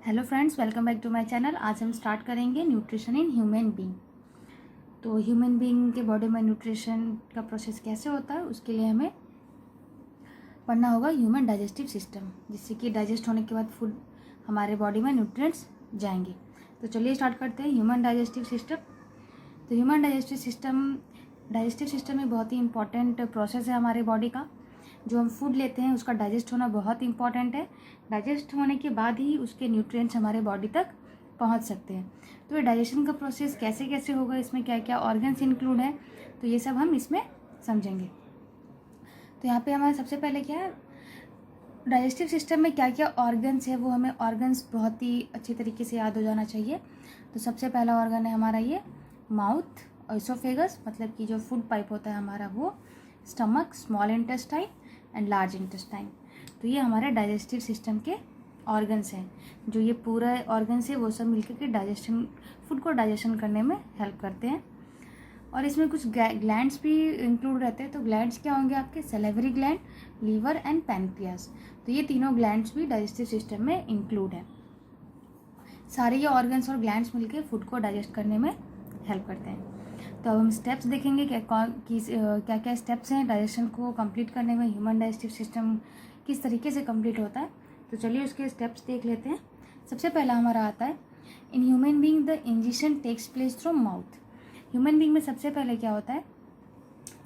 Hello friends, welcome back to my channel. आज हम start करेंगे न्यूट्रिशन इन ह्यूमन बीइंग। तो ह्यूमन बीइंग के बॉडी में न्यूट्रिशन का प्रोसेस कैसे होता है, उसके लिए हमें पढ़ना होगा ह्यूमन डाइजेस्टिव सिस्टम, जिससे कि डाइजेस्ट होने के बाद फूड हमारे बॉडी में न्यूट्रिएंट्स जाएंगे। तो चलिए स्टार्ट करते हैं ह्यूमन डाइजेस्टिव सिस्टम। तो ह्यूमन डाइजेस्टिव सिस्टम में बहुत ही इंपॉर्टेंट प्रोसेस है हमारे बॉडी का। जो हम फूड लेते हैं उसका डाइजेस्ट होना बहुत इंपॉर्टेंट है। डाइजेस्ट होने के बाद ही उसके न्यूट्रिएंट्स हमारे बॉडी तक पहुंच सकते हैं। तो ये डाइजेशन का प्रोसेस कैसे कैसे होगा, इसमें क्या क्या ऑर्गन्स इंक्लूड हैं, तो ये सब हम इसमें समझेंगे। तो यहाँ पे हमारा सबसे पहले क्या है, डाइजेस्टिव सिस्टम में क्या क्या ऑर्गन्स है, वो हमें ऑर्गन्स बहुत ही अच्छी तरीके से याद हो जाना चाहिए। तो सबसे पहला ऑर्गन है हमारा ये माउथ, इसोफेगस, मतलब कि जो फूड पाइप होता है हमारा वो, stomach, small intestine and large intestine. तो ये हमारे डाइजेस्टिव सिस्टम के ऑर्गन्स हैं। जो ये पूरा ऑर्गन्स है वो सब मिलकर के फूड को डाइजेशन करने में हेल्प करते हैं। और इसमें कुछ ग्लैंड्स भी इंक्लूड रहते हैं। तो ग्लैंड्स क्या होंगे आपके, salivary gland, liver and pancreas. तो ये तीनों ग्लैंड्स भी डाइजेस्टिव सिस्टम में इंक्लूड हैं। सारे ये ऑर्गन्स और ग्लैंड्स मिलकर फूड को डाइजेस्ट करने में हेल्प करते हैं। तो अब हम स्टेप्स देखेंगे क्या क्या स्टेप्स हैं डाइजेशन को कंप्लीट करने में। ह्यूमन डाइजेस्टिव सिस्टम किस तरीके से कंप्लीट होता है, तो चलिए उसके स्टेप्स देख लेते हैं। सबसे पहला हमारा आता है, in human being the ingestion takes place through mouth. Human being में सबसे पहले क्या होता है,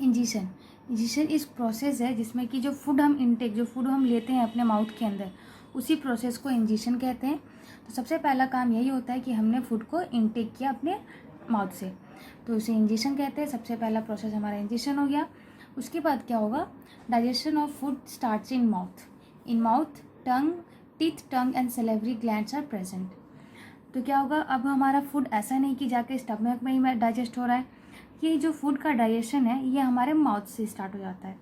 इंजेशन। इंजेशन इस प्रोसेस है जिसमें कि जो फूड हम लेते हैं अपने माउथ के अंदर, उसी प्रोसेस को इंजेशन कहते हैं। तो सबसे पहला काम यही होता है कि हमने फूड को इनटेक किया अपने माउथ से, तो उसे इंजेशन कहते हैं। सबसे पहला प्रोसेस हमारा इंजेशन हो गया। उसके बाद क्या होगा, digestion of food starts in mouth. In mouth teeth, tongue and salivary glands are present. तो क्या होगा, अब हमारा फूड ऐसा नहीं कि जाके स्टमक में ही डाइजेस्ट हो रहा है। ये जो फूड का डाइजेशन है ये हमारे माउथ से स्टार्ट हो जाता है।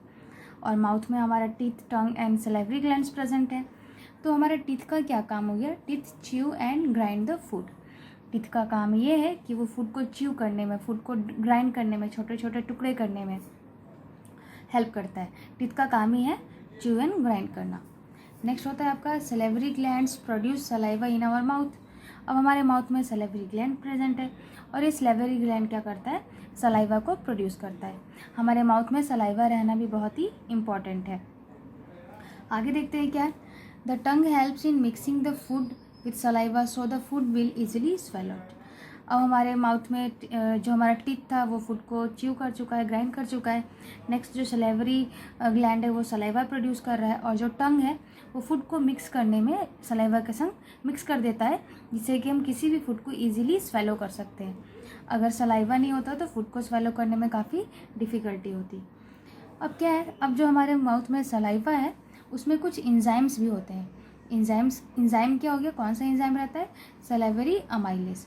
और माउथ में हमारा teeth, tongue and salivary glands present है। तो हमारे टीथ का क्या काम हो गया, teeth chew and grind the food. Teeth का काम ये है कि वो फूड को च्यू करने में, फूड को ग्राइंड करने में, छोटे छोटे टुकड़े करने में हेल्प करता है। टीथ का काम ही है च्यू एंड ग्राइंड करना। नेक्स्ट होता है आपका salivary glands produce saliva in our mouth. अब हमारे माउथ में सैलिवरी ग्लैंड प्रेजेंट है और ये सैलिवरी ग्लैंड क्या करता है, सलाइवा को प्रोड्यूस करता है। हमारे माउथ में सलाइवा रहना भी बहुत ही इम्पॉर्टेंट है। आगे देखते हैं क्या है, the tongue helps in mixing the food with saliva so the food will easily swallowed. अब हमारे माउथ में जो हमारा टीथ था वो फूड को च्यू कर चुका है, ग्राइंड कर चुका है। नेक्स्ट जो सलाइवरी ग्लैंड है वो सलाइवा प्रोड्यूस कर रहा है, और जो टंग है वो फूड को मिक्स करने में सलाइवा के संग मिक्स कर देता है, जिससे कि हम किसी भी फूड को ईजिली स्वेलो कर सकते हैं। अगर सलाइवा नहीं होता तो फूड को स्वेलो करने में काफ़ी डिफ़िकल्टी होती। अब क्या है, अब जो हमारे माउथ में सलाइवा है उसमें कुछ इंजाइम्स भी होते हैं। इंजाइम क्या हो गया, कौन सा इंजाइम रहता है, सलाइवरी अमाइलेज।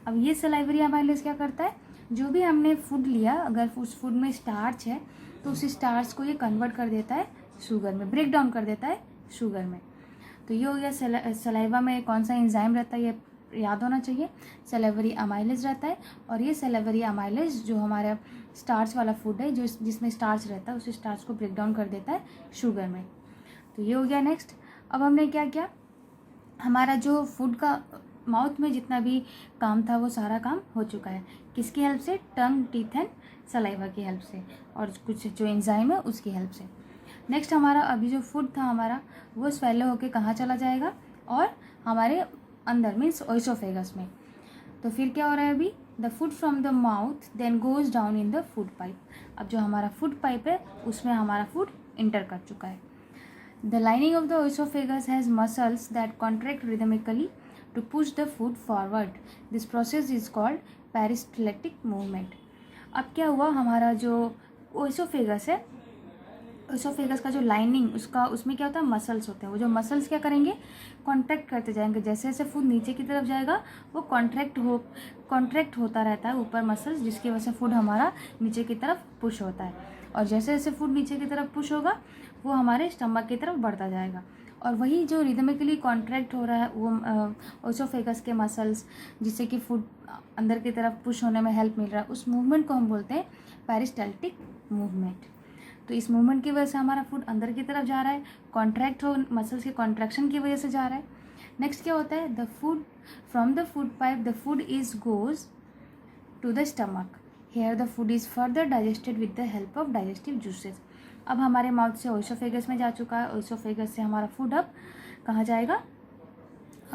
अब ये सलाइवरी अमाइलेज क्या करता है, जो भी हमने फूड लिया, अगर उस फूड में स्टार्च है तो उस स्टार्च को ये कन्वर्ट कर देता है शुगर में, ब्रेक डाउन कर देता है शुगर में। तो ये हो गया सलाइवा में कौन सा इंजाइम रहता है, ये याद होना चाहिए, सलाइवरी अमाइलेज रहता है। और ये सलाइवरी अमाइलेज जो हमारा स्टार्च वाला फूड है, जो जिसमें स्टार्च रहता है, उस स्टार्च को ब्रेक डाउन कर देता है शुगर में। तो ये हो गया। नेक्स्ट अब हमने क्या किया, हमारा जो फूड का माउथ में जितना भी काम था वो सारा काम हो चुका है। किसकी हेल्प से, टंग, टीथ एंड सलाइवा की हेल्प से, और कुछ जो एंजाइम है उसकी हेल्प से। नेक्स्ट हमारा अभी जो फूड था हमारा वो स्वेलो होके कहाँ चला जाएगा, और हमारे अंदर मीन्स ओइसोफेगस में। तो फिर क्या हो रहा है अभी, the food from the mouth then goes down in the food pipe. अब जो हमारा फूड पाइप है उसमें हमारा फूड इंटर कर चुका है। The lining of the esophagus has muscles that contract rhythmically to push the food forward. This process is called peristaltic movement. अब क्या हुआ, हमारा जो ओसोफेगस है, ओसोफेगस का जो लाइनिंग उसमें क्या होता है, मसल्स होते हैं। वो जो मसल्स क्या करेंगे, कॉन्ट्रैक्ट करते जाएंगे। जैसे जैसे फूड नीचे की तरफ जाएगा वो कॉन्ट्रैक्ट होता रहता है ऊपर मसल्स, जिसकी वजह से फूड हमारा नीचे की तरफ पुश होता है। और जैसे जैसे फूड नीचे की तरफ पुश होगा वो हमारे स्टमक की तरफ बढ़ता जाएगा। और वही जो रिदमिकली कॉन्ट्रैक्ट हो रहा है वो ओसोफेगस के मसल्स, जिससे कि फूड अंदर की तरफ पुश होने में हेल्प मिल रहा है, उस मूवमेंट को हम बोलते हैं पेरिस्टाल्टिक मूवमेंट। तो इस मूवमेंट की वजह से हमारा फूड अंदर की तरफ जा रहा है, कॉन्ट्रैक्ट हो, मसल्स के कॉन्ट्रैक्शन की वजह से जा रहा है। नेक्स्ट क्या होता है, the food from the food pipe the food is goes to the stomach, here the food is further digested with the help of digestive juices. अब हमारे माउथ से ओइसोफेगस में जा चुका है, ओइसोफेगस से हमारा फूड अब कहाँ जाएगा,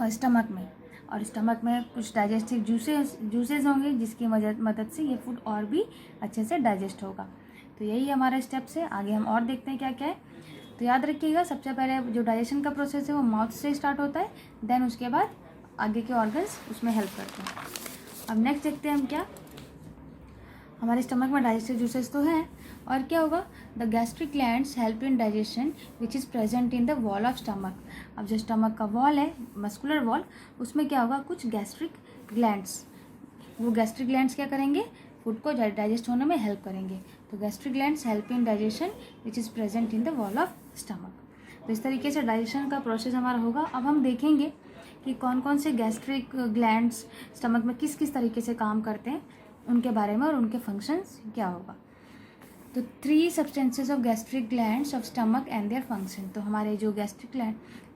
स्टमक में, और स्टमक में कुछ डाइजेस्टिव जूसेस होंगे जिसकी मदद से ये फूड और भी अच्छे से डाइजेस्ट होगा। तो यही हमारा स्टेप्स है। आगे हम और देखते हैं क्या क्या है। तो याद रखिएगा, सबसे पहले जो डाइजेशन का प्रोसेस है वो माउथ से स्टार्ट होता है, देन उसके बाद आगे के ऑर्गन्स उसमें हेल्प करते हैं। अब नेक्स्ट देखते हैं हम क्या, हमारे स्टमक में डाइजेस्टिव जूसेस तो हैं, और क्या होगा, the gastric glands help in digestion which is present in the wall of stomach. अब जो स्टमक का वॉल है, मस्कुलर वॉल, उसमें क्या होगा, कुछ गैस्ट्रिक ग्लैंड्स, वो गैस्ट्रिक ग्लैंड्स क्या करेंगे, फूड को डाइजेस्ट होने में हेल्प करेंगे। तो gastric glands help in digestion which is present in the wall of stomach. तो इस तरीके से डाइजेशन का प्रोसेस हमारा होगा। अब हम देखेंगे कि कौन कौन से गैस्ट्रिक ग्लैंड्स स्टमक में किस किस तरीके से काम करते हैं, उनके बारे में और उनके फंक्शंस क्या होगा। तो 3 substances of gastric glands of stomach and their function. तो हमारे जो गैस्ट्रिक ग्लैंड,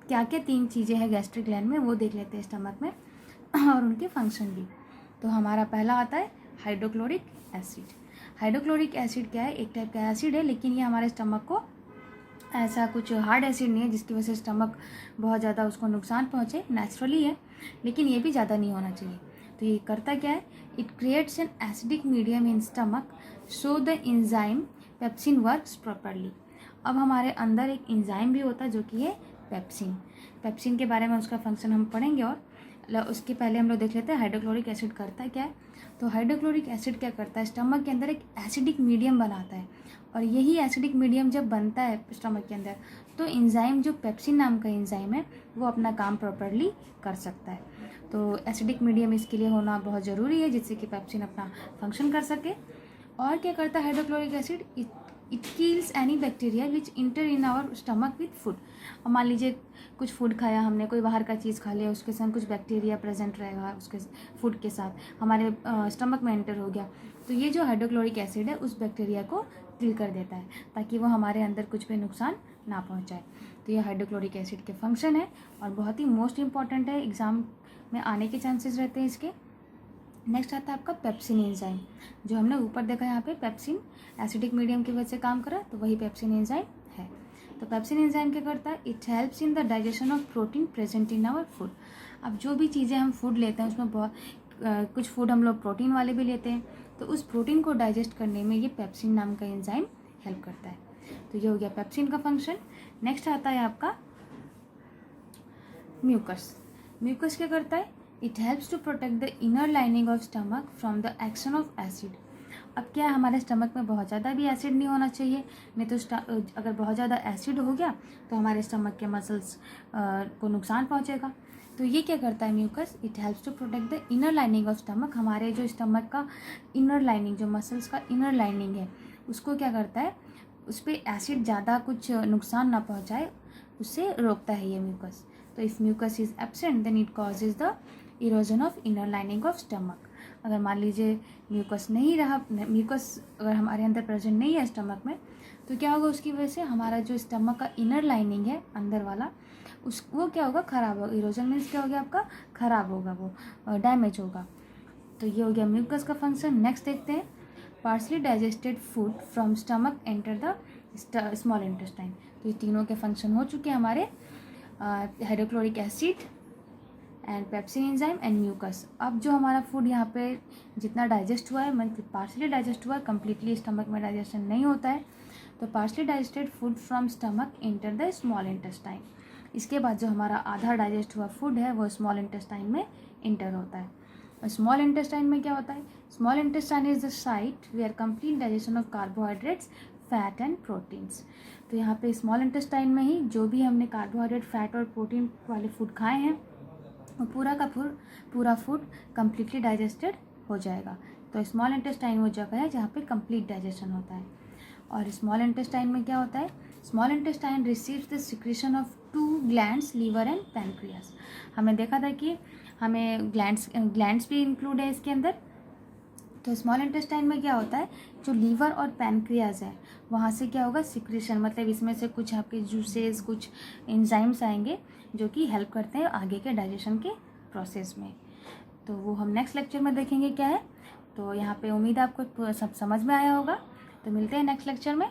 क्या क्या 3 चीज़ें हैं गैस्ट्रिक ग्लैंड में, वो देख लेते हैं स्टमक में और उनके फंक्शन भी। तो हमारा पहला आता है हाइड्रोक्लोरिक एसिड। हाइड्रोक्लोरिक एसिड क्या है, एक टाइप का एसिड है, लेकिन ये हमारे स्टमक को ऐसा कुछ हार्ड एसिड नहीं है जिसकी वजह से स्टमक बहुत ज़्यादा उसको नुकसान पहुँचे, नेचुरली है, लेकिन ये भी ज़्यादा नहीं होना चाहिए। तो ये करता क्या है, it creates an acidic medium in stomach so the enzyme pepsin works properly. अब हमारे अंदर एक एंजाइम भी होता है जो कि है पेप्सिन। पेप्सिन के बारे में उसका फंक्शन हम पढ़ेंगे, और उसके पहले हम लोग देख लेते हैं हाइड्रोक्लोरिक एसिड करता है क्या है। तो हाइड्रोक्लोरिक एसिड क्या करता है, स्टमक के अंदर एक एसिडिक मीडियम बनाता है, और यही एसिडिक मीडियम जब बनता है स्टमक के अंदर, तो एंजाइम जो पेप्सिन नाम का एंजाइम है वो अपना काम प्रॉपरली कर सकता है। तो एसिडिक मीडियम इसके लिए होना बहुत ज़रूरी है जिससे कि पेप्सिन अपना फंक्शन कर सके। और क्या करता है hydrochloric acid, it kills any bacteria which enter in our stomach with food. अब मान लीजिए कुछ फूड खाया हमने, कोई बाहर का चीज़ खा लिया, उसके साथ कुछ बैक्टीरिया प्रेजेंट रहेगा उसके फूड के साथ, हमारे स्टमक में एंटर हो गया, तो ये जो हाइड्रोक्लोरिक एसिड है उस बैक्टीरिया को किल कर देता है ताकि वो हमारे अंदर कुछ भी नुकसान ना पहुंचाए। तो ये हाइड्रोक्लोरिक एसिड के फंक्शन है और बहुत ही मोस्ट इंपॉर्टेंट है, एग्ज़ाम में आने के चांसेस रहते हैं इसके। नेक्स्ट आता है आपका पेप्सिन एंजाइम, जो हमने ऊपर देखा यहाँ पे पेप्सिन एसिडिक मीडियम की वजह से काम करा, तो वही पेप्सिन एंजाइम है। तो पेप्सिन एंजाइम क्या करता है, it helps in the digestion of protein present in our food. अब जो भी चीज़ें हम फूड लेते हैं उसमें बहुत कुछ फूड हम लोग प्रोटीन वाले भी लेते हैं, तो उस प्रोटीन को डाइजेस्ट करने में ये पेप्सिन नाम का एंजाइम हेल्प करता है। तो ये हो गया पेप्सिन का फंक्शन। नेक्स्ट आता है आपका म्यूकस। म्यूकस क्या करता है, it helps to protect the inner lining of stomach from the action of acid. अब क्या है, हमारे स्टमक में बहुत ज़्यादा भी एसिड नहीं होना चाहिए, नहीं तो अगर बहुत ज़्यादा एसिड हो गया तो हमारे स्टमक के मसल्स को नुकसान पहुंचेगा। तो ये क्या करता है mucus, it helps to protect the inner lining of stomach. हमारे जो स्टमक का इनर लाइनिंग, जो मसल्स का इनर लाइनिंग है, उसको क्या करता है, उस पर एसिड ज़्यादा कुछ नुकसान ना पहुँचाए, उससे रोकता है ये म्यूकस। तो if mucus is absent then it causes the erosion of inner lining of stomach. अगर मान लीजिए म्यूकस नहीं रहा, म्यूकस अगर हमारे अंदर प्रेजेंट नहीं है स्टमक में, तो क्या होगा, उसकी वजह से हमारा जो स्टमक का इनर लाइनिंग है अंदर वाला, वो क्या होगा, ख़राब होगा। इरोजन मीन्स क्या हो गया आपका, ख़राब होगा, वो डैमेज होगा। तो ये हो गया म्यूकस का फंक्शन। नेक्स्ट देखते हैं, partially digested food from stomach enter the small intestine. तो ये तीनों के फंक्शन हो चुके हैं हमारे, hydrochloric acid and pepsin enzyme and mucus. अब जो हमारा फूड यहाँ पे जितना डाइजेस्ट हुआ है, मतलब पार्सली डाइजेस्ट हुआ है, कम्प्लीटली स्टमक में डाइजेशन नहीं होता है, तो partially digested food from stomach enter the small intestine. इसके बाद जो हमारा आधा डाइजेस्ट हुआ फूड है वो स्मॉल इंटेस्टाइन में इंटर होता है। और स्मॉल इंटेस्टाइन में क्या होता है, small intestine is the site where complete digestion of carbohydrates, fat and proteins. तो यहाँ पे स्मॉल इंटेस्टाइन में ही जो भी हमने कार्बोहाइड्रेट, फैट और प्रोटीन वाले फूड खाए हैं, वो पूरा का पूरा फूड कम्प्लीटली डाइजेस्टेड हो जाएगा। तो स्मॉल इंटेस्टाइन वो जगह है जहाँ पे कंप्लीट डाइजेशन होता है। और स्मॉल इंटेस्टाइन में क्या होता है, small intestine receives the secretion of 2 glands, liver and pancreas. हमने देखा था कि हमें ग्लैंड्स भी इंक्लूड है इसके अंदर, तो स्मॉल इंटेस्टाइन में क्या होता है, जो लीवर और पैनक्रियाज है वहाँ से क्या होगा, सिक्रीशन, मतलब इसमें से कुछ आपके जूसेस, कुछ एंजाइम्स आएंगे जो कि हेल्प करते हैं आगे के डाइजेशन के प्रोसेस में। तो वो हम नेक्स्ट लेक्चर में देखेंगे क्या है। तो यहाँ पे उम्मीद है आपको सब समझ में आया होगा। तो मिलते हैं नेक्स्ट लेक्चर में।